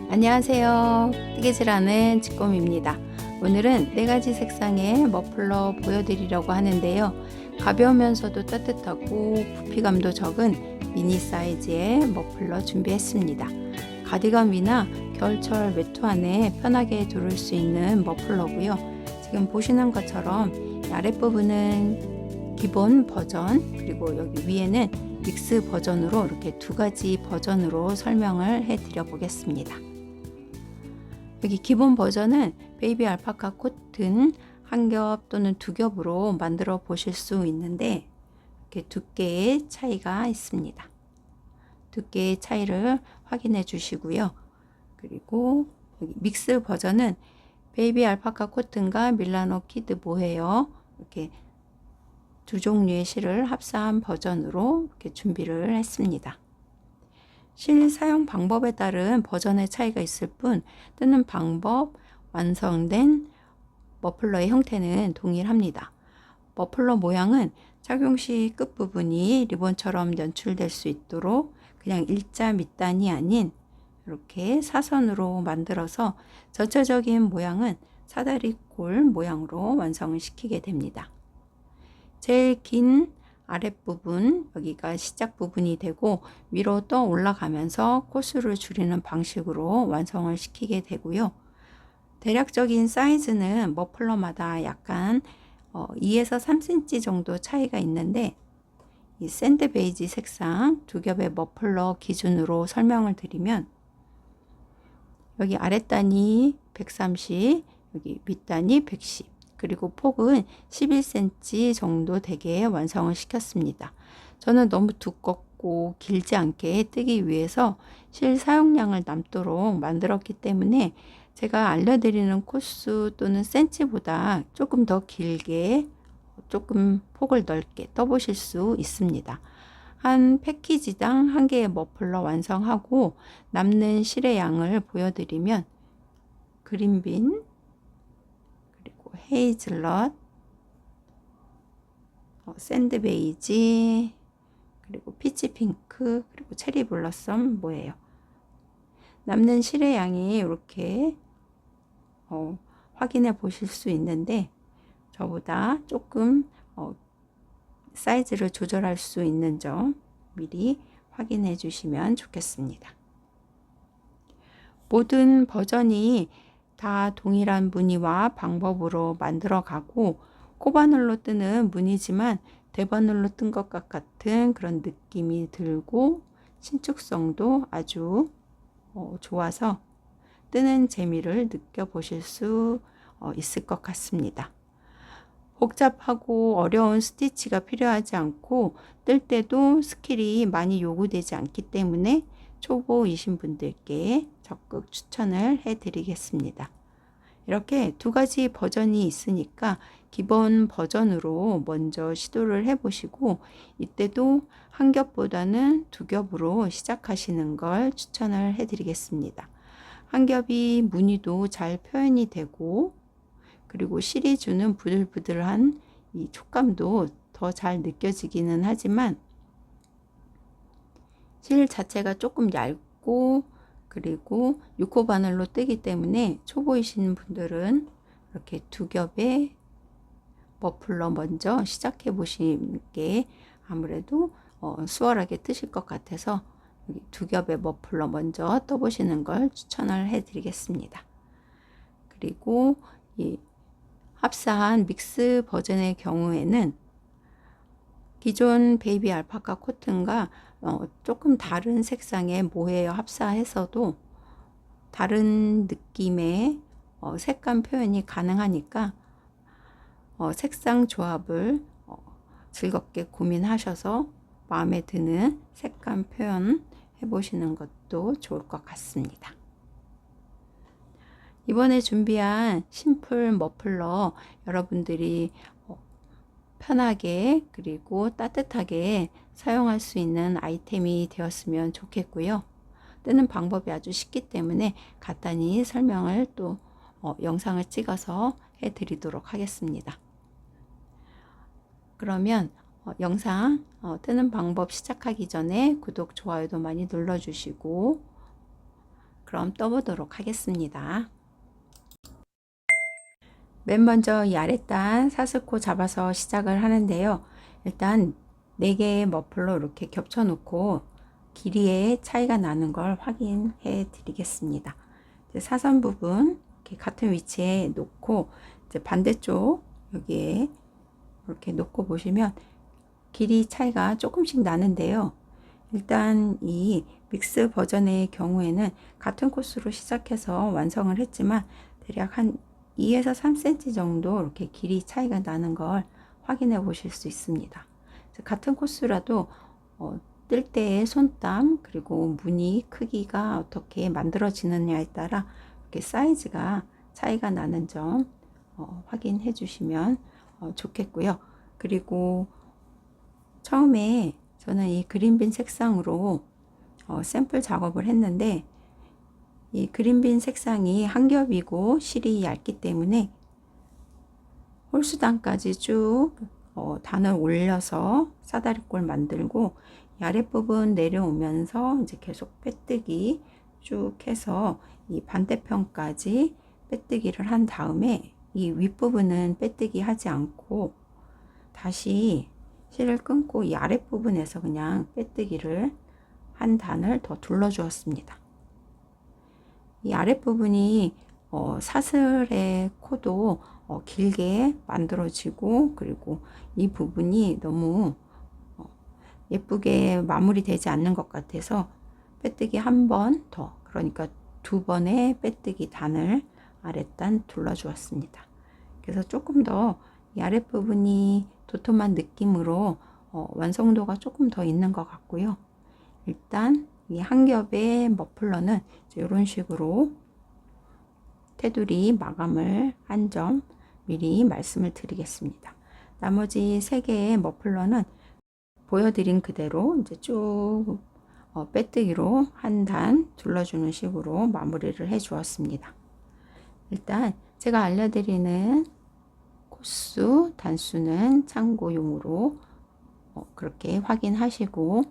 안녕하세요. 뜨개질하는 지꼼입니다. 오늘은 4가지 색상의 머플러 보여드리려고 하는데요. 가벼우면서도 따뜻하고 부피감도 적은 미니 사이즈의 머플러 준비했습니다. 가디건 위나 겨울철 외투 안에 편하게 두를 수 있는 머플러고요. 지금 보시는 것처럼 아랫부분은 기본 버전, 그리고 여기 위에는 믹스 버전으로 이렇게 2가지 버전으로 설명을 해 드려 보겠습니다. 여기 기본 버전은 베이비 알파카 코튼 한 겹 또는 2겹으로 만들어 보실 수 있는데, 이렇게 두께의 차이가 있습니다. 두께의 차이를 확인해 주시고요. 그리고 여기 믹스 버전은 베이비 알파카 코튼과 밀라노 키드 모헤어 이렇게 2종류의 실을 합사한 버전으로 이렇게 준비를 했습니다. 실 사용 방법에 따른 버전의 차이가 있을 뿐 뜨는 방법, 완성된 머플러의 형태는 동일합니다. 머플러 모양은 착용 시 끝부분이 리본처럼 연출될 수 있도록 그냥 일자 밑단이 아닌 이렇게 사선으로 만들어서 전체적인 모양은 사다리꼴 모양으로 완성을 시키게 됩니다. 제일 긴 아랫부분, 여기가 시작 부분이 되고 위로 떠 올라가면서 코스를 줄이는 방식으로 완성을 시키게 되고요. 대략적인 사이즈는 머플러마다 약간 2에서 3cm 정도 차이가 있는데, 이 샌드 베이지 색상 2겹의 머플러 기준으로 설명을 드리면, 여기 아랫단이 130, 여기 윗단이 110, 그리고 폭은 11cm 정도 되게 완성을 시켰습니다. 저는 너무 두껍고 길지 않게 뜨기 위해서 실 사용량을 남도록 만들었기 때문에 제가 알려드리는 코스 또는 센치보다 조금 더 길게, 조금 폭을 넓게 떠보실 수 있습니다. 한 패키지당 1개의 머플러 완성하고 남는 실의 양을 보여드리면, 그린빈, 그리고 헤이즐넛, 샌드 베이지, 그리고 피치 핑크, 그리고 체리 블러썸 모예요. 남는 실의 양이 이렇게 확인해 보실 수 있는데, 저보다 조금 사이즈를 조절할 수 있는 점 미리 확인해 주시면 좋겠습니다. 모든 버전이 다 동일한 무늬와 방법으로 만들어 가고 코바늘로 뜨는 무늬지만 대바늘로 뜬 것 같은 그런 느낌이 들고 신축성도 아주 좋아서 뜨는 재미를 느껴보실 수 있을 것 같습니다. 복잡하고 어려운 스티치가 필요하지 않고 뜰 때도 스킬이 많이 요구되지 않기 때문에 초보이신 분들께 적극 추천을 해드리겠습니다. 이렇게 2가지 버전이 있으니까 기본 버전으로 먼저 시도를 해보시고, 이때도 한 겹보다는 2겹으로 시작하시는 걸 추천을 해드리겠습니다. 한 겹이 무늬도 잘 표현이 되고, 그리고 실이 주는 부들부들한 이 촉감도 더 잘 느껴지기는 하지만, 실 자체가 조금 얇고 그리고 6호 바늘로 뜨기 때문에 초보이신 분들은 이렇게 2겹의 머플러 먼저 시작해 보시는 게 아무래도 수월하게 뜨실 것 같아서 2겹의 머플러 먼저 떠보시는 걸 추천을 해드리겠습니다. 그리고 이 합사한 믹스 버전의 경우에는 기존 베이비 알파카 코튼과 조금 다른 색상의 모헤어 합사해서도 다른 느낌의 색감 표현이 가능하니까 색상 조합을 즐겁게 고민하셔서 마음에 드는 색감 표현 해보시는 것도 좋을 것 같습니다. 이번에 준비한 심플 머플러 여러분들이 편하게 그리고 따뜻하게 사용할 수 있는 아이템이 되었으면 좋겠고요. 뜨는 방법이 아주 쉽기 때문에 간단히 설명을 또 영상을 찍어서 해드리도록 하겠습니다. 그러면 영상 뜨는 방법 시작하기 전에 구독, 좋아요도 많이 눌러주시고 그럼 떠보도록 하겠습니다. 맨 먼저 이 아랫단 사슬코 잡아서 시작을 하는데요. 일단 4개의 머플러 이렇게 겹쳐 놓고 길이의 차이가 나는 걸 확인해 드리겠습니다. 사선 부분 이렇게 같은 위치에 놓고 이제 반대쪽 여기에 이렇게 놓고 보시면 길이 차이가 조금씩 나는데요. 일단 이 믹스 버전의 경우에는 같은 코스로 시작해서 완성을 했지만 대략 한 2에서 3cm 정도 이렇게 길이 차이가 나는 걸 확인해 보실 수 있습니다. 같은 코스라도 뜰 때의 손땀 그리고 무늬 크기가 어떻게 만들어지느냐에 따라 이렇게 사이즈가 차이가 나는 점 확인해 주시면 좋겠고요. 그리고 처음에 저는 이 그린빈 색상으로 샘플 작업을 했는데 이 그린빈 색상이 한 겹이고 실이 얇기 때문에 홀수단까지 쭉 단을 올려서 사다리꼴 만들고 이 아랫부분 내려오면서 이제 계속 빼뜨기 쭉 해서 이 반대편까지 빼뜨기를 한 다음에 이 윗부분은 빼뜨기 하지 않고 다시 실을 끊고 이 아랫부분에서 그냥 빼뜨기를 한 단을 더 둘러 주었습니다. 이 아랫부분이 사슬의 코도 길게 만들어지고 그리고 이 부분이 너무 예쁘게 마무리되지 않는 것 같아서 빼뜨기 한 번 더, 그러니까 2번의 빼뜨기 단을 아랫단 둘러 주었습니다. 그래서 조금 더 이 아랫부분이 도톰한 느낌으로 완성도가 조금 더 있는 것 같고요. 일단 이 한 겹의 머플러는 이런 식으로 테두리 마감을 한 점 미리 말씀을 드리겠습니다. 나머지 3개의 머플러는 보여드린 그대로 이제 쭉 빼뜨기로 한 단 둘러주는 식으로 마무리를 해 주었습니다. 일단 제가 알려드리는 코스 단수는 참고용으로 그렇게 확인하시고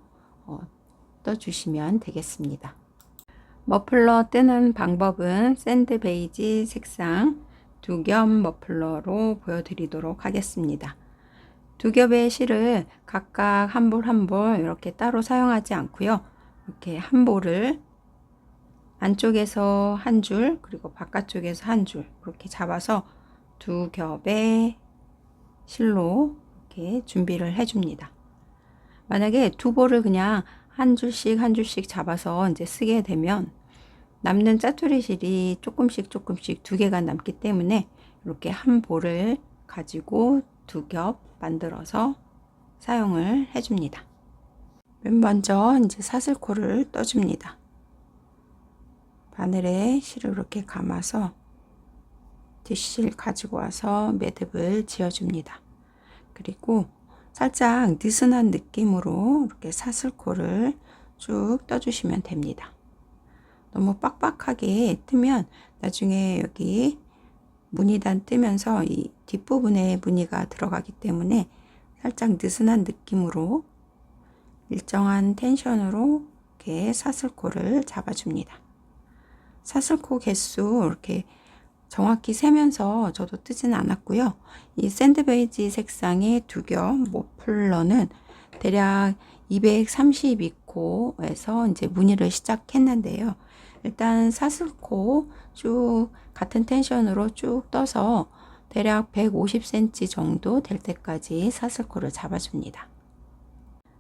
떠주시면 되겠습니다. 머플러 뜨는 방법은 샌드 베이지 색상 2겹 머플러로 보여드리도록 하겠습니다. 2겹의 실을 각각 한 볼 한 볼 이렇게 따로 사용하지 않고요. 이렇게 한 볼을 안쪽에서 한 줄 그리고 바깥쪽에서 한 줄 이렇게 잡아서 2겹의 실로 이렇게 준비를 해 줍니다. 만약에 2볼을 그냥 한 줄씩 한 줄씩 잡아서 이제 쓰게 되면 남는 짜투리 실이 조금씩 2개가 남기 때문에 이렇게 한 볼을 가지고 2겹 만들어서 사용을 해 줍니다. 맨 먼저 이제 사슬코를 떠줍니다. 바늘에 실을 이렇게 감아서 뒷실 가지고 와서 매듭을 지어줍니다. 그리고 살짝 느슨한 느낌으로 이렇게 사슬코를 쭉 떠주시면 됩니다. 너무 빡빡하게 뜨면 나중에 여기 무늬단 뜨면서 이 뒷부분에 무늬가 들어가기 때문에 살짝 느슨한 느낌으로 일정한 텐션으로 이렇게 사슬코를 잡아줍니다. 사슬코 개수 이렇게 정확히 세면서 저도 뜨지는 않았고요. 이 샌드베이지 색상의 2겹 머플러는 대략 232코에서 이제 무늬를 시작했는데요. 일단 사슬코 쭉 같은 텐션으로 쭉 떠서 대략 150cm 정도 될 때까지 사슬코를 잡아줍니다.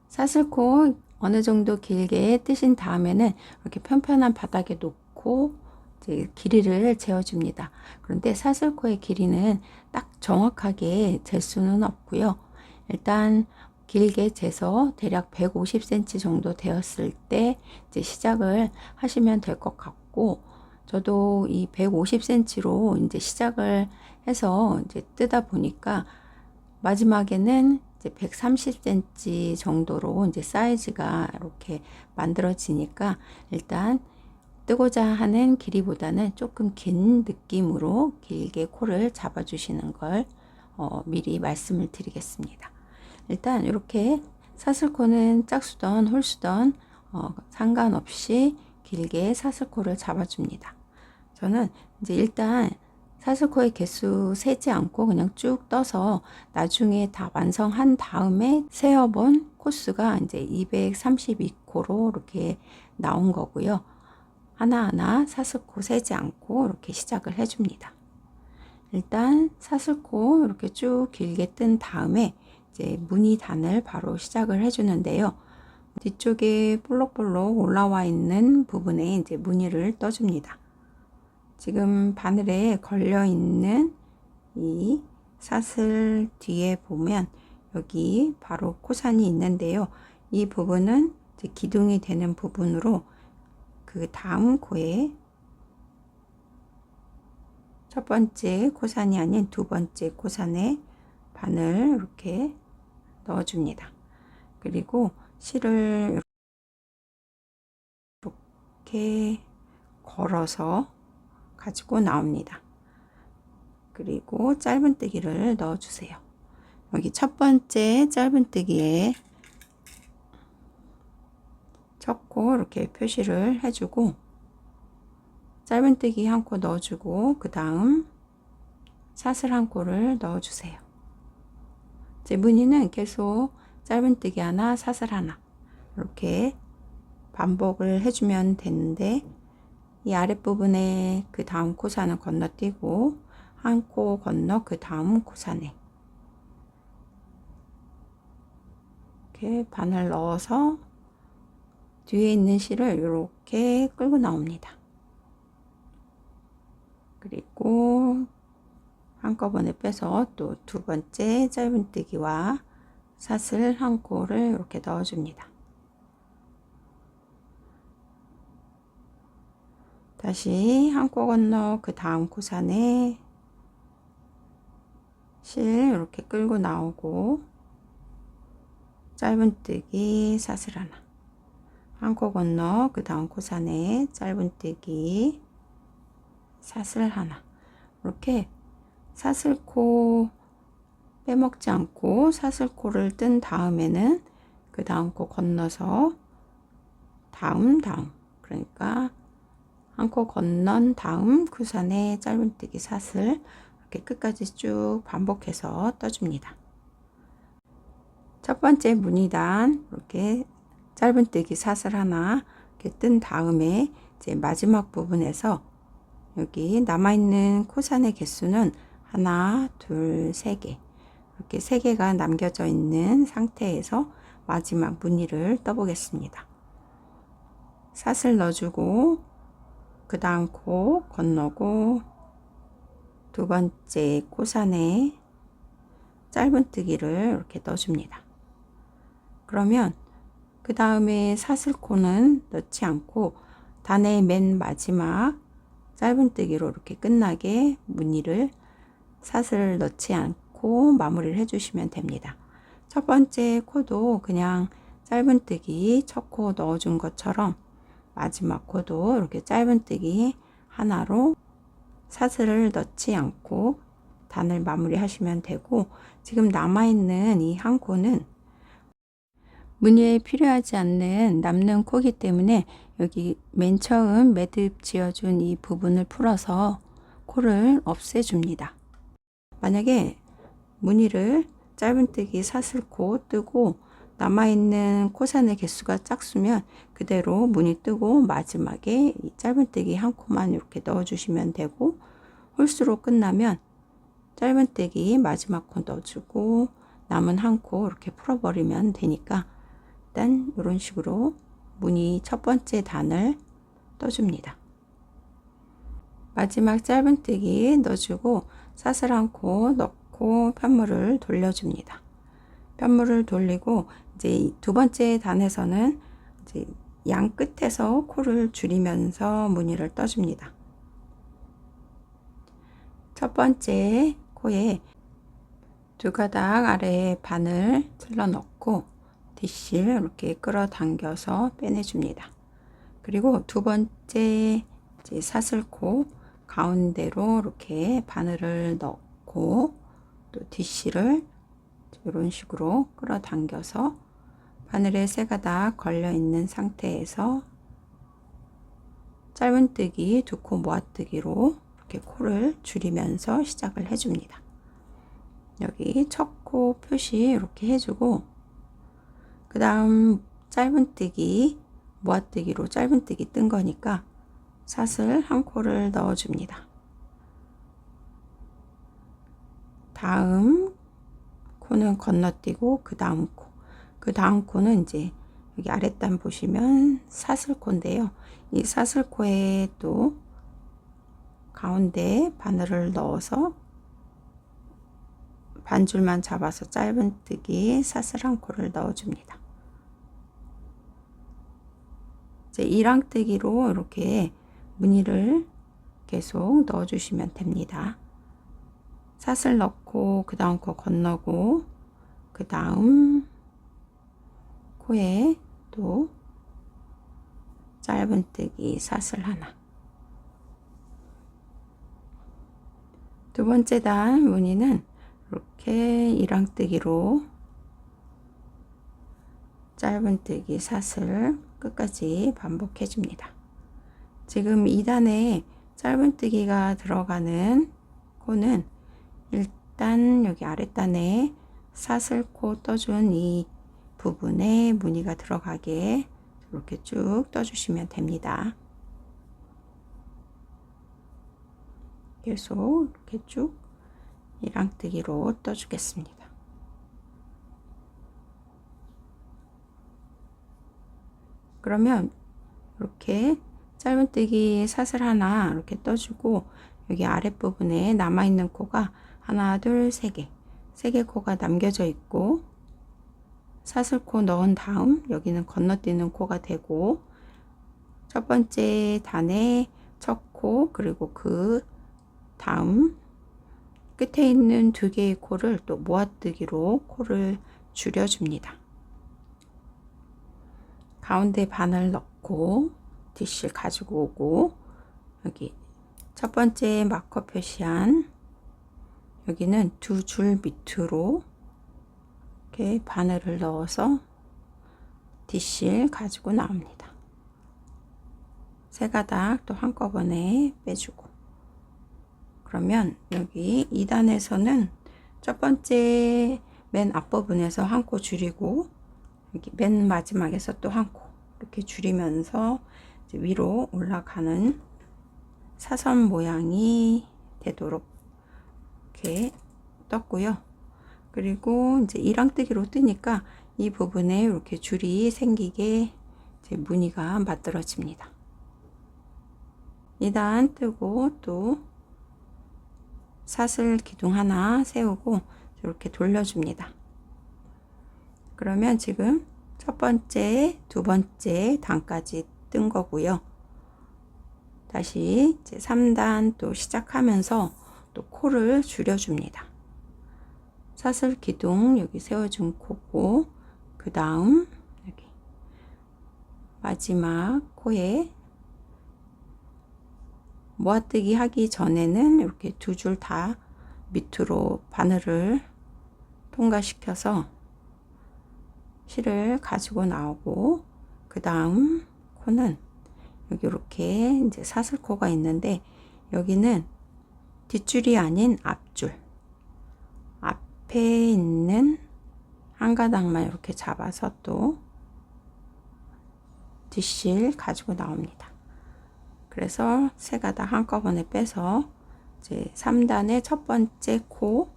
사슬코 어느 정도 길게 뜨신 다음에는 이렇게 편편한 바닥에 놓고 이제 길이를 재어줍니다. 그런데 사슬코의 길이는 딱 정확하게 잴 수는 없고요. 일단 길게 재서 대략 150cm 정도 되었을 때 이제 시작을 하시면 될 것 같고, 저도 이 150cm로 이제 시작을 해서 이제 뜨다 보니까 마지막에는 이제 130cm 정도로 이제 사이즈가 이렇게 만들어지니까 일단 뜨고자 하는 길이보다는 조금 긴 느낌으로 길게 코를 잡아주시는 걸 미리 말씀을 드리겠습니다. 일단 이렇게 사슬코는 짝수던 홀수던 상관없이 길게 사슬코를 잡아줍니다. 저는 이제 일단 사슬코의 개수 세지 않고 그냥 쭉 떠서 나중에 다 완성한 다음에 세어본 코스가 이제 232코로 이렇게 나온 거고요. 하나하나 사슬코 세지 않고 이렇게 시작을 해줍니다. 일단 사슬코 이렇게 쭉 길게 뜬 다음에 이제 무늬단을 바로 시작을 해주는데요. 뒤쪽에 볼록볼록 올라와 있는 부분에 이제 무늬를 떠줍니다. 지금 바늘에 걸려 있는 이 사슬 뒤에 보면 여기 바로 코산이 있는데요. 이 부분은 이제 기둥이 되는 부분으로 그 다음 코에 첫 번째 코산이 아닌 두 번째 코산에 바늘 이렇게 넣어줍니다. 그리고 실을 이렇게 걸어서 가지고 나옵니다. 그리고 짧은뜨기를 넣어주세요. 여기 첫 번째 짧은뜨기에 첫 코 이렇게 표시를 해주고 짧은뜨기 한 코 넣어주고 그 다음 사슬 한 코를 넣어주세요. 제 무늬는 계속 짧은뜨기 하나 사슬 하나 이렇게 반복을 해주면 되는데 이 아랫부분에 그 다음 코산을 건너뛰고 한 코 건너 그 다음 코산에 이렇게 바늘 넣어서 뒤에 있는 실을 이렇게 끌고 나옵니다. 그리고 한꺼번에 빼서 또 두 번째 짧은뜨기와 사슬 한 코를 이렇게 넣어줍니다. 다시 한 코 건너 그 다음 코산에 실 이렇게 끌고 나오고 짧은뜨기 사슬 하나 한 코 건너 그 다음 코산에 짧은뜨기 사슬 하나 이렇게 사슬코 빼먹지 않고 사슬코를 뜬 다음에는 그 다음 코 건너서 다음 그러니까 한 코 건넌 다음 코산에 짧은뜨기 사슬 이렇게 끝까지 쭉 반복해서 떠줍니다. 첫 번째 무늬단 이렇게 짧은뜨기 사슬 하나 이렇게 뜬 다음에 이제 마지막 부분에서 여기 남아있는 코산의 개수는 하나, 둘, 세 개 이렇게 세 개가 남겨져 있는 상태에서 마지막 무늬를 떠보겠습니다. 사슬 넣어주고 그 다음 코 건너고 두 번째 코산에 짧은뜨기를 이렇게 넣어줍니다. 그러면 그 다음에 사슬코는 넣지 않고 단의 맨 마지막 짧은뜨기로 이렇게 끝나게 무늬를 사슬을 넣지 않고 마무리를 해주시면 됩니다. 첫 번째 코도 그냥 짧은뜨기 첫 코 넣어준 것처럼 마지막 코도 이렇게 짧은뜨기 하나로 사슬을 넣지 않고 단을 마무리 하시면 되고 지금 남아있는 이 한 코는 무늬에 필요하지 않는 남는 코기 때문에 여기 맨 처음 매듭 지어준 이 부분을 풀어서 코를 없애줍니다. 만약에 무늬를 짧은뜨기 사슬코 뜨고 남아있는 코산의 개수가 작으면 그대로 무늬 뜨고 마지막에 이 짧은뜨기 한 코만 이렇게 넣어주시면 되고 홀수로 끝나면 짧은뜨기 마지막 코 넣어주고 남은 한 코 이렇게 풀어버리면 되니까 일단 이런 식으로 무늬 첫 번째 단을 떠줍니다. 마지막 짧은뜨기 넣어주고 사슬 한 코 넣고 편물을 돌려줍니다. 편물을 돌리고 이제 두 번째 단에서는 이제 양 끝에서 코를 줄이면서 무늬를 떠줍니다. 첫 번째 코에 두 가닥 아래에 바늘 틀어 넣고 뒷실 이렇게 끌어당겨서 빼내줍니다. 그리고 두 번째 이제 사슬코 가운데로 이렇게 바늘을 넣고 또 뒷실을 이런 식으로 끌어당겨서 바늘에 세 가닥 걸려 있는 상태에서 짧은뜨기 두 코 모아뜨기로 이렇게 코를 줄이면서 시작을 해줍니다. 여기 첫 코 표시 이렇게 해주고, 그 다음 짧은뜨기 모아뜨기로 짧은뜨기 뜬 거니까 사슬 한 코를 넣어줍니다. 다음 코는 건너뛰고 그 다음 코, 그 다음 코는 이제 여기 아랫단 보시면 사슬코인데요. 이 사슬코에 또 가운데 바늘을 넣어서 반줄만 잡아서 짧은뜨기 사슬 한 코를 넣어줍니다. 이제 이랑뜨기로 이렇게 무늬를 계속 넣어주시면 됩니다. 사슬 넣고 그 다음 코 건너고 그 다음 코에 또 짧은뜨기 사슬 하나, 두 번째 단 무늬는 이렇게 이랑뜨기로 짧은뜨기 사슬 끝까지 반복해 줍니다. 지금 2단에 짧은뜨기가 들어가는 코는 일단 여기 아랫단에 사슬코 떠준 이 부분에 무늬가 들어가게 이렇게 쭉 떠주시면 됩니다. 계속 이렇게 쭉 이랑뜨기로 떠주겠습니다. 그러면 이렇게 짧은뜨기 사슬 하나 이렇게 떠주고, 여기 아랫부분에 남아있는 코가 하나, 둘, 세 개 코가 남겨져 있고, 사슬코 넣은 다음 여기는 건너뛰는 코가 되고, 첫 번째 단의 첫 코 그리고 그 다음 끝에 있는 두 개의 코를 또 모아뜨기로 코를 줄여줍니다. 가운데 바늘 넣고 뒷실 가지고 오고, 여기 첫 번째 마커 표시한 여기는 두 줄 밑으로 이렇게 바늘을 넣어서 뒷실 가지고 나옵니다. 세 가닥 또 한꺼번에 빼주고, 그러면 여기 2단에서는 첫 번째 맨 앞부분에서 한 코 줄이고, 여기 맨 마지막에서 또 한 코 이렇게 줄이면서 이제 위로 올라가는 사선 모양이 되도록 이렇게 떴고요. 그리고 이제 이랑뜨기로 뜨니까 이 부분에 이렇게 줄이 생기게 이제 무늬가 만들어집니다. 2단 뜨고 또 사슬 기둥 하나 세우고 이렇게 돌려줍니다. 그러면 지금 첫 번째, 두 번째 단까지 뜬 거고요. 다시 이제 3단 또 시작하면서 또 코를 줄여줍니다. 사슬 기둥 여기 세워준 코고, 그 다음 여기 마지막 코에 모아뜨기 하기 전에는 이렇게 두 줄 다 밑으로 바늘을 통과시켜서 실을 가지고 나오고, 그 다음 코는 여기 이렇게 이제 사슬코가 있는데, 여기는 뒷줄이 아닌 앞줄, 앞에 있는 한 가닥만 이렇게 잡아서 또 뒷실 가지고 나옵니다. 그래서 세 가닥 한꺼번에 빼서 이제 3단의 첫 번째 코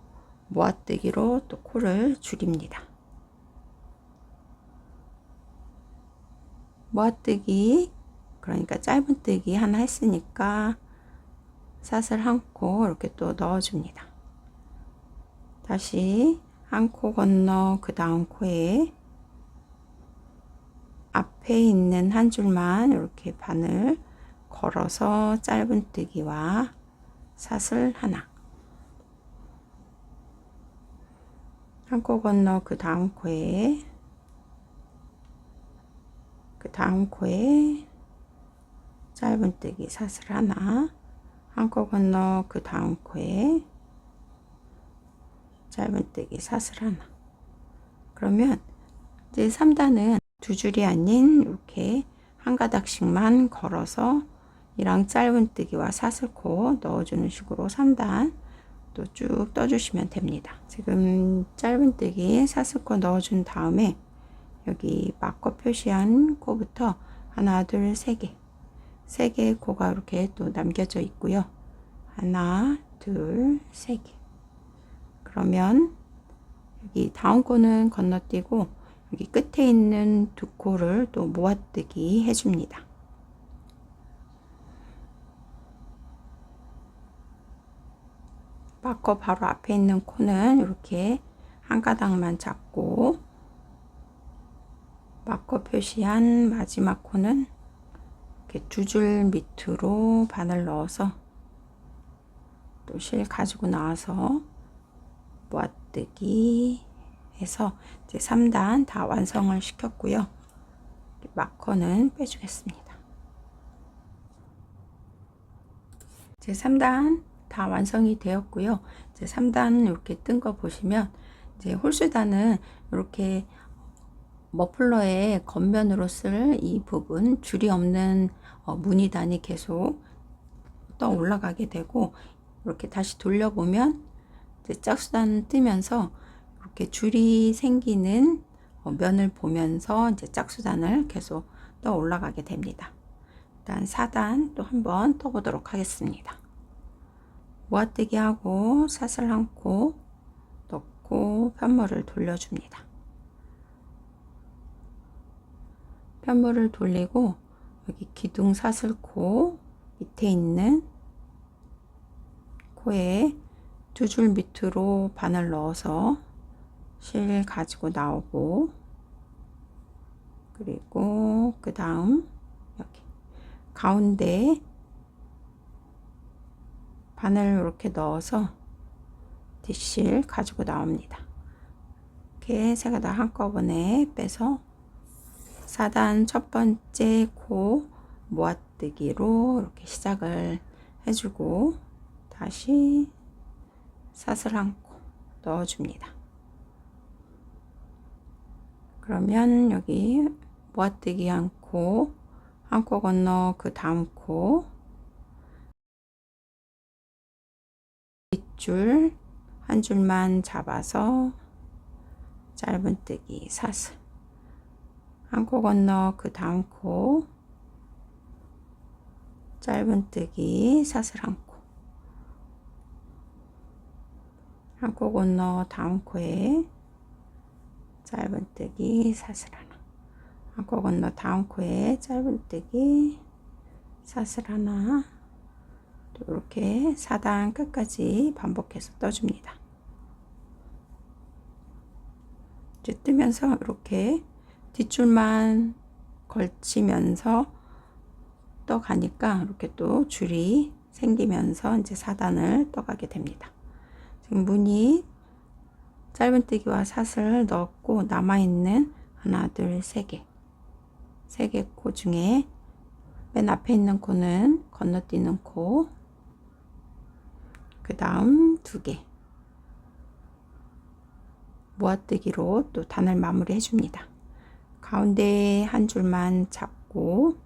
모아뜨기로 또 코를 줄입니다. 모아뜨기, 그러니까 짧은뜨기 하나 했으니까 사슬 한 코 이렇게 또 넣어줍니다. 다시 한 코 건너 그 다음 코에 앞에 있는 한 줄만 이렇게 바늘 걸어서 짧은뜨기와 사슬 하나, 한 코 건너 그 다음 코에 짧은뜨기 사슬 하나, 한 코 건너 그 다음 코에 짧은뜨기 사슬 하나. 그러면 이제 3단은 두 줄이 아닌 이렇게 한 가닥씩만 걸어서 이랑 짧은뜨기와 사슬코 넣어주는 식으로 3단 또 쭉 떠주시면 됩니다. 지금 짧은뜨기 사슬코 넣어준 다음에 여기 마커 표시한 코부터 하나, 둘, 세 개의 코가 이렇게 또 남겨져 있고요. 하나, 둘, 세 개. 그러면 여기 다음 코는 건너뛰고 여기 끝에 있는 두 코를 또 모아뜨기 해줍니다. 마커 바로 앞에 있는 코는 이렇게 한 가닥만 잡고 마커 표시한 마지막 코는 이렇게 두 줄 밑으로 바늘 넣어서 또 실 가지고 나와서 모아뜨기 해서 이제 3단 다 완성을 시켰고요. 마커는 빼주겠습니다. 이제 3단 다 완성이 되었고요. 이제 3단 이렇게 뜬 거 보시면 이제 홀수단은 이렇게 머플러의 겉면으로 쓸 이 부분 줄이 없는 무늬단이 계속 떠 올라가게 되고 이렇게 다시 돌려보면 이제 짝수단 뜨면서 이렇게 줄이 생기는 면을 보면서 이제 짝수단을 계속 떠 올라가게 됩니다. 일단 4단 또 한번 떠 보도록 하겠습니다. 모아뜨기 하고 사슬 한 코 넣고 편물을 돌려줍니다. 편물을 돌리고 여기 기둥 사슬코 밑에 있는 코에 두 줄 밑으로 바늘 넣어서 실 가지고 나오고 그리고 그 다음 여기 가운데 바늘 이렇게 넣어서 뒷실 가지고 나옵니다. 이렇게 세 가닥 한꺼번에 빼서 4단 첫 번째 코 모아뜨기로 이렇게 시작을 해주고 다시 사슬 한 코 넣어줍니다. 그러면 여기 모아뜨기 한 코 건너 그 다음 코 뒷줄 한 줄만 잡아서 짧은뜨기 사슬 한 코 건너 그 다음 코 짧은뜨기 사슬 한 코 한 코 건너 다음 코에 짧은뜨기 사슬 하나 한 코 건너 다음 코에 짧은뜨기 사슬 하나 또 이렇게 4단 끝까지 반복해서 떠줍니다. 이제 뜨면서 이렇게 뒷줄만 걸치면서 떠가니까 이렇게 또 줄이 생기면서 이제 4단을 떠가게 됩니다. 지금 무늬 짧은뜨기와 사슬 넣었고 남아있는 하나, 둘, 세 개 코 중에 맨 앞에 있는 코는 건너뛰는 코, 그 다음 2개 모아뜨기로 또 단을 마무리 해줍니다. 가운데 한 줄만 잡고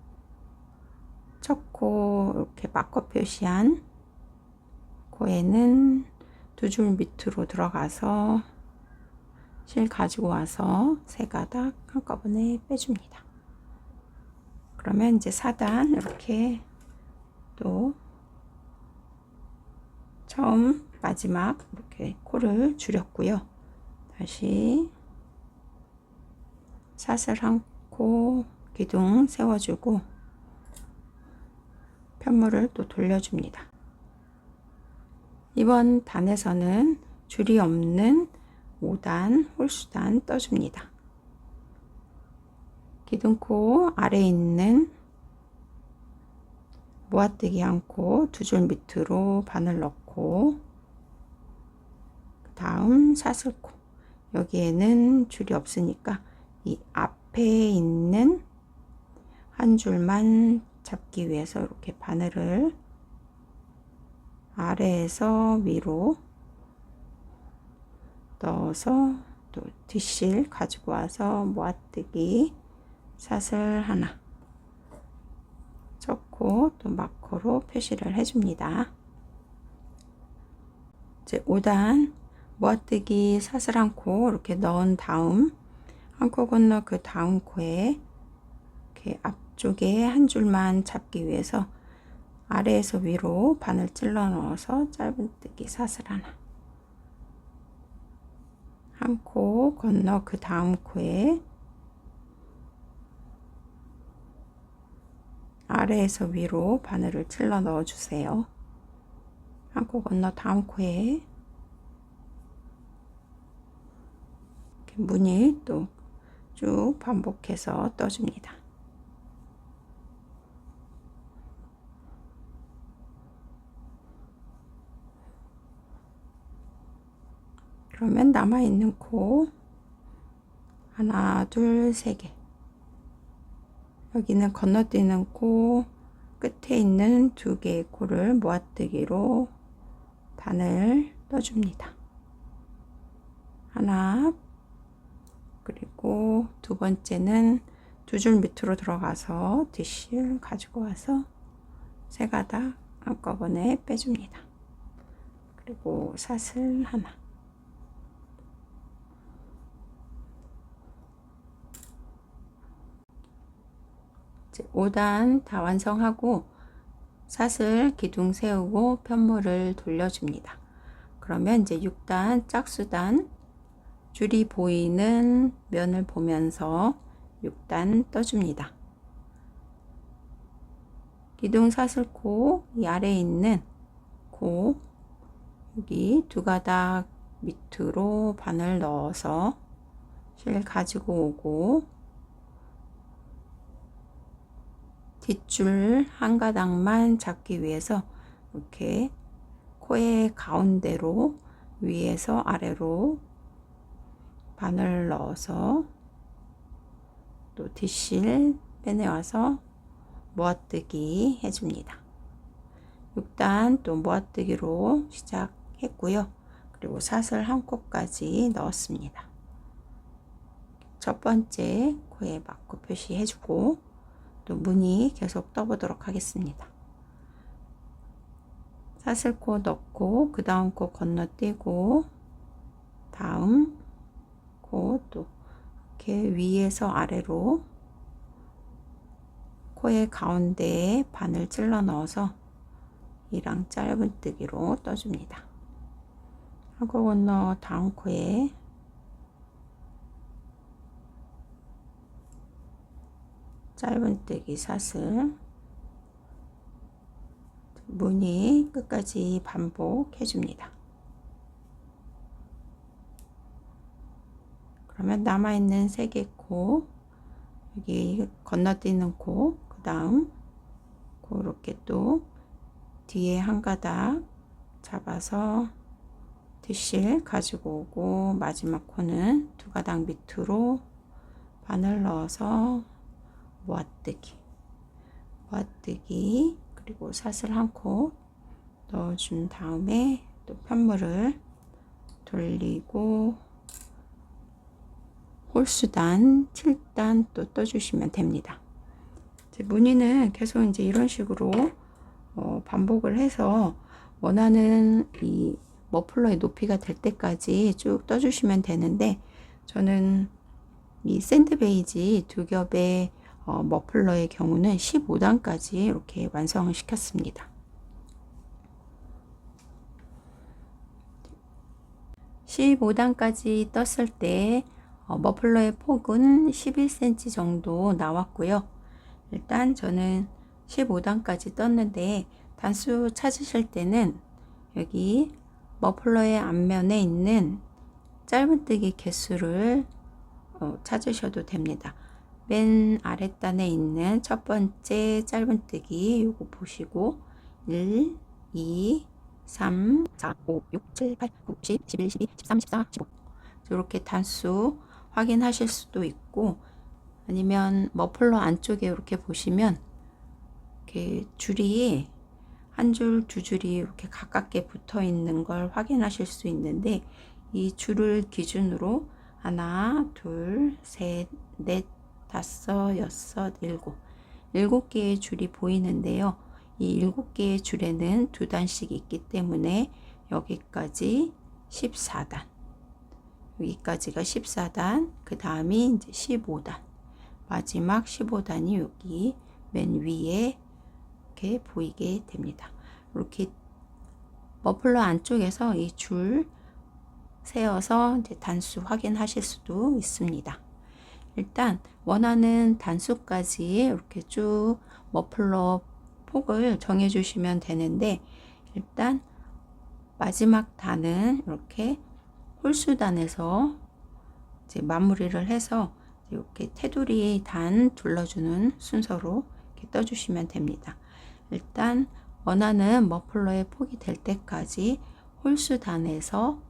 첫 코 이렇게 마커 표시한 코에는 두 줄 밑으로 들어가서 실 가지고 와서 세 가닥 한꺼번에 빼줍니다. 그러면 이제 4단 이렇게 또 처음 마지막 이렇게 코를 줄였고요. 다시 사슬 한 코 기둥 세워주고 편물을 또 돌려줍니다. 이번 단에서는 줄이 없는 5단 홀수단 떠줍니다. 기둥코 아래에 있는 모아뜨기 한 코 두 줄 밑으로 바늘 넣고 그 다음 사슬코 여기에는 줄이 없으니까 이 앞에 있는 한 줄만 잡기 위해서 이렇게 바늘을 아래에서 위로 넣어서 또 뒷실 가지고 와서 모아뜨기 사슬 하나 적고 또 마커로 표시를 해줍니다. 이제 5단 모아뜨기 사슬 한 코 이렇게 넣은 다음 한 코 건너 그 다음 코에 이렇게 앞쪽에 한 줄만 잡기 위해서 아래에서 위로 바늘 찔러 넣어서 짧은뜨기 사슬 하나, 한 코 건너 그 다음 코에 아래에서 위로 바늘을 찔러 넣어 주세요. 한 코 건너 다음 코에 이렇게 무늬 또 쭉 반복해서 떠줍니다. 그러면 남아있는 코 하나, 둘, 세 개. 여기는 건너뛰는 코 끝에 있는 두 개의 코를 모아뜨기로 바늘 떠줍니다. 하나, 그리고 두 번째는 두 줄 밑으로 들어가서 뒷실 가지고 와서 세 가닥 한꺼번에 빼줍니다. 그리고 사슬 하나, 이제 5단 다 완성하고 사슬 기둥 세우고 편물을 돌려줍니다. 그러면 이제 6단 짝수단 줄이 보이는 면을 보면서 6단 떠줍니다. 기둥 사슬코 이 아래에 있는 코 여기 두 가닥 밑으로 바늘 넣어서 실 가지고 오고 뒷줄 한 가닥만 잡기 위해서 이렇게 코의 가운데로 위에서 아래로 바늘 넣어서 또 뒷실 빼내와서 모아뜨기 해줍니다. 6단 또 모아뜨기로 시작했고요. 그리고 사슬 한 코까지 넣었습니다. 첫 번째 코에 맞고 표시해주고 또 무늬 계속 떠보도록 하겠습니다. 사슬코 넣고 그 다음 코 건너뛰고 다음 코 또 이렇게 위에서 아래로 코의 가운데에 바늘 찔러 넣어서 이랑 짧은뜨기로 떠줍니다. 하고 건너 다음 코에 짧은뜨기 사슬 무늬 끝까지 반복해 줍니다. 그러면 남아있는 3개 코 여기 건너뛰는 코 그 다음 그렇게 또 뒤에 한 가닥 잡아서 뒷실 가지고 오고 마지막 코는 두 가닥 밑으로 바늘 넣어서 모아뜨기 그리고 사슬 한 코 넣어준 다음에 또 편물을 돌리고 홀수단 7단 또 떠주시면 됩니다. 무늬는 계속 이제 이런 식으로 반복을 해서 원하는 이 머플러의 높이가 될 때까지 쭉 떠주시면 되는데 저는 이 샌드 베이지 두 겹의 머플러의 경우는 15단까지 이렇게 완성을 시켰습니다. 15단까지 떴을 때 머플러의 폭은 11cm 정도 나왔고요. 일단 저는 15단까지 떴는데 단수 찾으실 때는 여기 머플러의 앞면에 있는 짧은뜨기 개수를 찾으셔도 됩니다. 맨 아랫단에 있는 첫 번째 짧은뜨기 요거 보시고 1, 2, 3, 4, 5, 6, 7, 8, 9, 10, 11, 12, 13, 14, 15 이렇게 단수 확인하실 수도 있고 아니면 머플러 안쪽에 이렇게 보시면 이렇게 줄이 한 줄, 두 줄이 이렇게 가깝게 붙어 있는 걸 확인하실 수 있는데 이 줄을 기준으로 하나, 둘, 셋, 넷, 다섯, 여섯, 일곱 7개의 줄이 보이는데요. 이 7개의 줄에는 2단씩 있기 때문에 여기까지 14단, 여기까지가 14단, 그 다음이 이제 15단, 마지막 15단이 여기 맨 위에 이렇게 보이게 됩니다. 이렇게 머플러 안쪽에서 이 줄 세어서 이제 단수 확인하실 수도 있습니다. 일단 원하는 단수까지 이렇게 쭉 머플러 폭을 정해 주시면 되는데, 일단 마지막 단은 이렇게 홀수단에서 이제 마무리를 해서 이렇게 테두리 단 둘러주는 순서로 이렇게 떠주시면 됩니다. 일단 원하는 머플러의 폭이 될 때까지 홀수단에서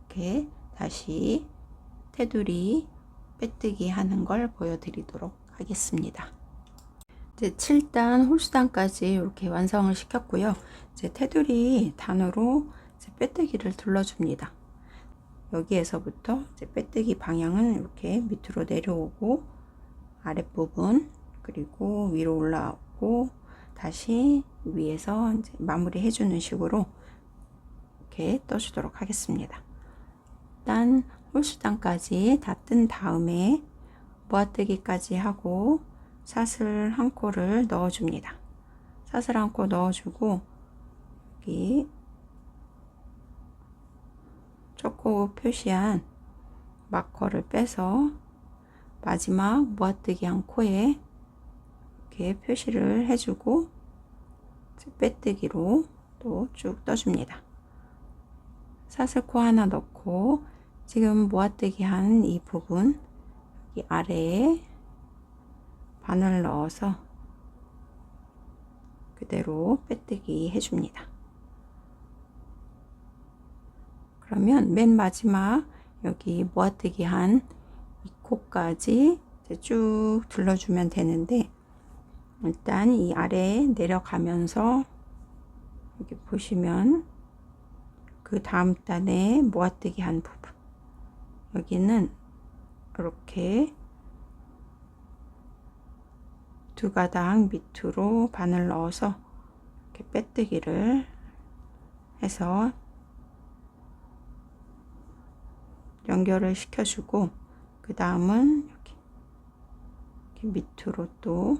이렇게 다시 테두리 빼뜨기 하는 걸 보여드리도록 하겠습니다. 이제 7단 홀수단까지 이렇게 완성을 시켰고요. 이제 테두리 단으로 이제 빼뜨기를 둘러줍니다. 여기에서부터 이제 빼뜨기 방향은 이렇게 밑으로 내려오고 아랫부분 그리고 위로 올라오고 다시 위에서 이제 마무리 해주는 식으로 이렇게 떠주도록 하겠습니다. 일단 홀수단까지 다 뜬 다음에 모아뜨기까지 하고 사슬 한 코를 넣어줍니다. 사슬 한 코 넣어주고 여기 초코 표시한 마커를 빼서 마지막 모아뜨기 한 코에 이렇게 표시를 해주고 빼뜨기로 또 쭉 떠줍니다. 사슬코 하나 넣고 지금 모아뜨기 한 이 부분 여기 아래에 바늘 넣어서 그대로 빼뜨기 해줍니다. 그러면 맨 마지막 여기 모아뜨기 한 이 코까지 쭉 둘러주면 되는데, 일단 이 아래에 내려가면서 여기 보시면 그 다음 단에 모아뜨기 한 부분, 여기는 이렇게 2가닥 밑으로 바늘 넣어서 이렇게 빼뜨기를 해서 연결을 시켜주고, 그 다음은 이렇게 밑으로 또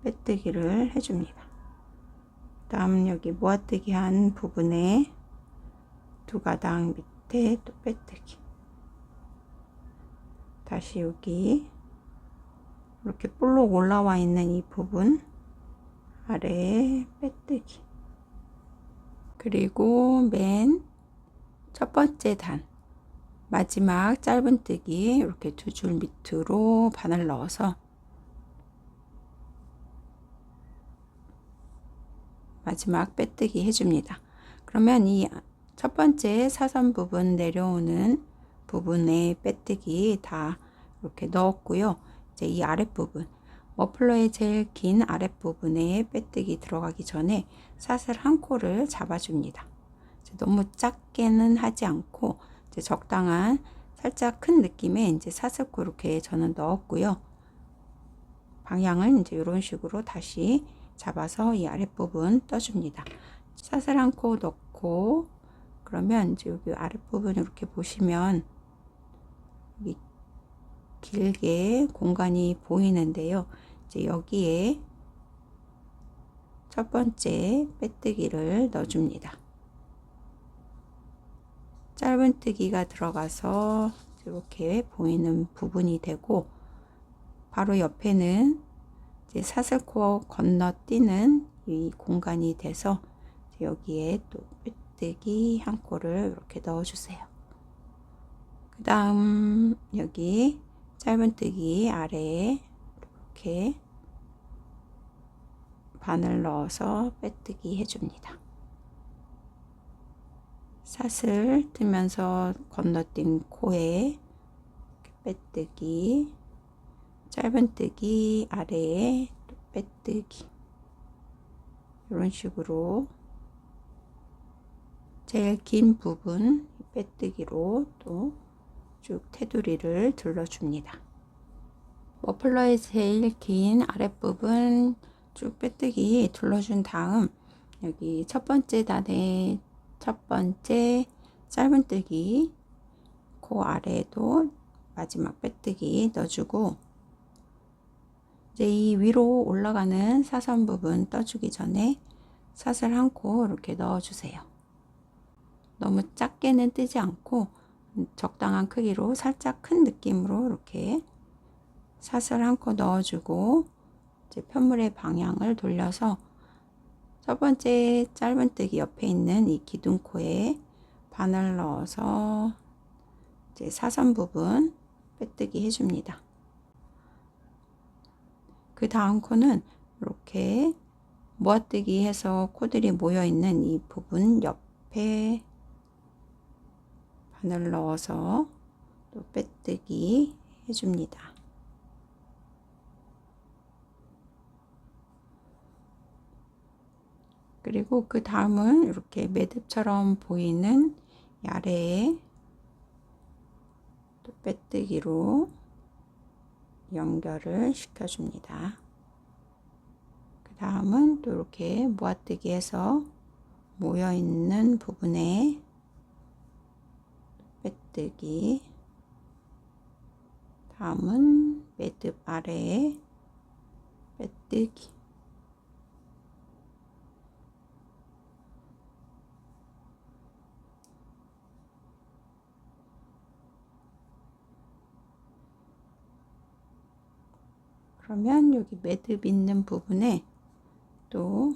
빼뜨기를 해줍니다. 다음 여기 모아뜨기 한 부분에 2가닥 밑에 또 빼뜨기, 다시 여기 이렇게 볼록 올라와 있는 이 부분 아래에 빼뜨기, 그리고 맨 첫 번째 단 마지막 짧은뜨기 이렇게 2줄 밑으로 바늘 넣어서 마지막 빼뜨기 해줍니다. 그러면 이 첫 번째 사선 부분 내려오는 부분에 빼뜨기 다 이렇게 넣었고요. 이제 이 아랫부분 머플러의 제일 긴 아랫부분에 빼뜨기 들어가기 전에 사슬 한 코를 잡아줍니다. 너무 작게는 하지 않고 이제 적당한 살짝 큰 느낌의 이제 사슬코 이렇게 저는 넣었고요. 방향은 이제 이런 식으로 다시 잡아서 이 아랫부분 떠줍니다. 사슬 한 코 넣고, 그러면 이제 여기 아랫부분 이렇게 보시면 여기 길게 공간이 보이는데요. 이제 여기에 첫 번째 빼뜨기를 넣어줍니다. 짧은뜨기가 들어가서 이렇게 보이는 부분이 되고, 바로 옆에는 이제 사슬코 건너뛰는 이 공간이 돼서 여기에 또 빼뜨기 한 코를 이렇게 넣어주세요. 그 다음 여기 짧은뜨기 아래에 이렇게 바늘 넣어서 빼뜨기 해줍니다. 사슬 뜨면서 건너뛴 코에 빼뜨기, 짧은뜨기 아래에 또 빼뜨기, 이런 식으로 제일 긴 부분 빼뜨기로 또 쭉 테두리를 둘러줍니다. 머플러의 제일 긴 아랫부분 쭉 빼뜨기 둘러준 다음 여기 첫 번째 단에 첫 번째 짧은뜨기 그 아래에도 마지막 빼뜨기 넣어주고 이제 이 위로 올라가는 사선 부분 떠주기 전에 사슬 한 코 이렇게 넣어주세요. 너무 작게는 뜨지 않고 적당한 크기로 살짝 큰 느낌으로 이렇게 사슬 한 코 넣어주고 이제 편물의 방향을 돌려서 첫 번째 짧은뜨기 옆에 있는 이 기둥코에 바늘 넣어서 이제 사선 부분 빼뜨기 해줍니다. 그 다음 코는 이렇게 모아뜨기 해서 코들이 모여 있는 이 부분 옆에 바늘 넣어서 또 빼뜨기 해줍니다. 그리고 그 다음은 이렇게 매듭처럼 보이는 이 아래에 또 빼뜨기로 연결을 시켜줍니다. 그 다음은 또 이렇게 모아뜨기 해서 모여 있는 부분에 빼뜨기, 다음은 매듭 아래에 빼뜨기, 그러면 여기 매듭 있는 부분에 또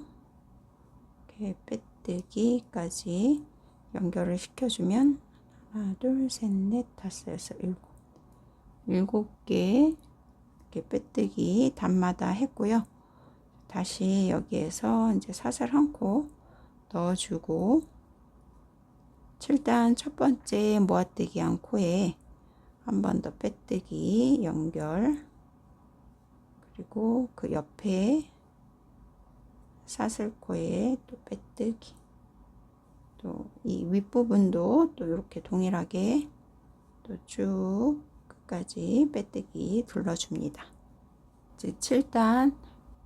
이렇게 빼뜨기까지 연결을 시켜주면 하나, 둘, 셋, 넷, 다섯, 여섯, 일곱 개 이렇게 빼뜨기 단마다 했고요. 다시 여기에서 이제 사슬 한 코 넣어주고 7단 첫 번째 모아뜨기 한 코에 한 번 더 빼뜨기 연결, 그리고 그 옆에 사슬코에 또 빼뜨기, 또 이 윗부분도 또 이렇게 동일하게 또 쭉 끝까지 빼뜨기 둘러줍니다. 이제 7단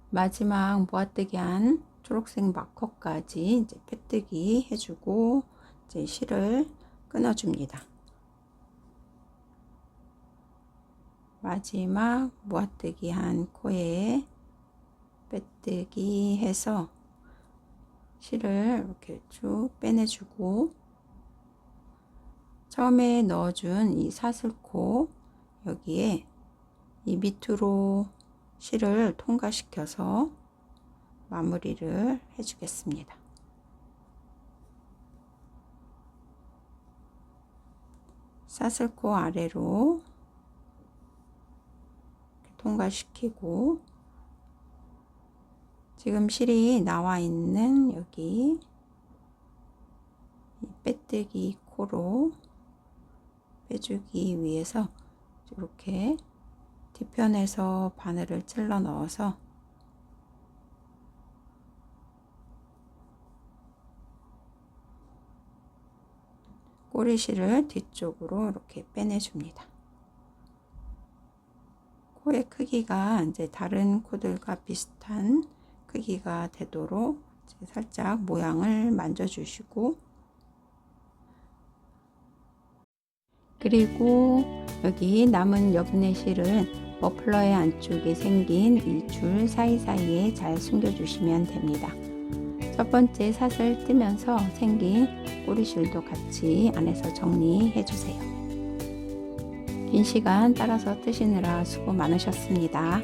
마지막 모아뜨기 한 초록색 마커까지 이제 빼뜨기 해주고 이제 실을 끊어줍니다. 마지막 모아뜨기 한 코에 빼뜨기 해서 실을 이렇게 쭉 빼내주고 처음에 넣어준 이 사슬코 여기에 이 밑으로 실을 통과시켜서 마무리를 해주겠습니다. 사슬코 아래로 통과시키고 지금 실이 나와 있는 여기 빼뜨기 코로 빼주기 위해서 이렇게 뒤편에서 바늘을 찔러 넣어서 꼬리실을 뒤쪽으로 이렇게 빼내줍니다. 코의 크기가 이제 다른 코들과 비슷한 크기가 되도록 살짝 모양을 만져주시고, 그리고 여기 남은 여분의 실은 머플러의 안쪽에 생긴 이 줄 사이사이에 잘 숨겨주시면 됩니다. 첫 번째 사슬 뜨면서 생긴 꼬리실도 같이 안에서 정리해주세요. 긴 시간 따라서 뜨시느라 수고 많으셨습니다.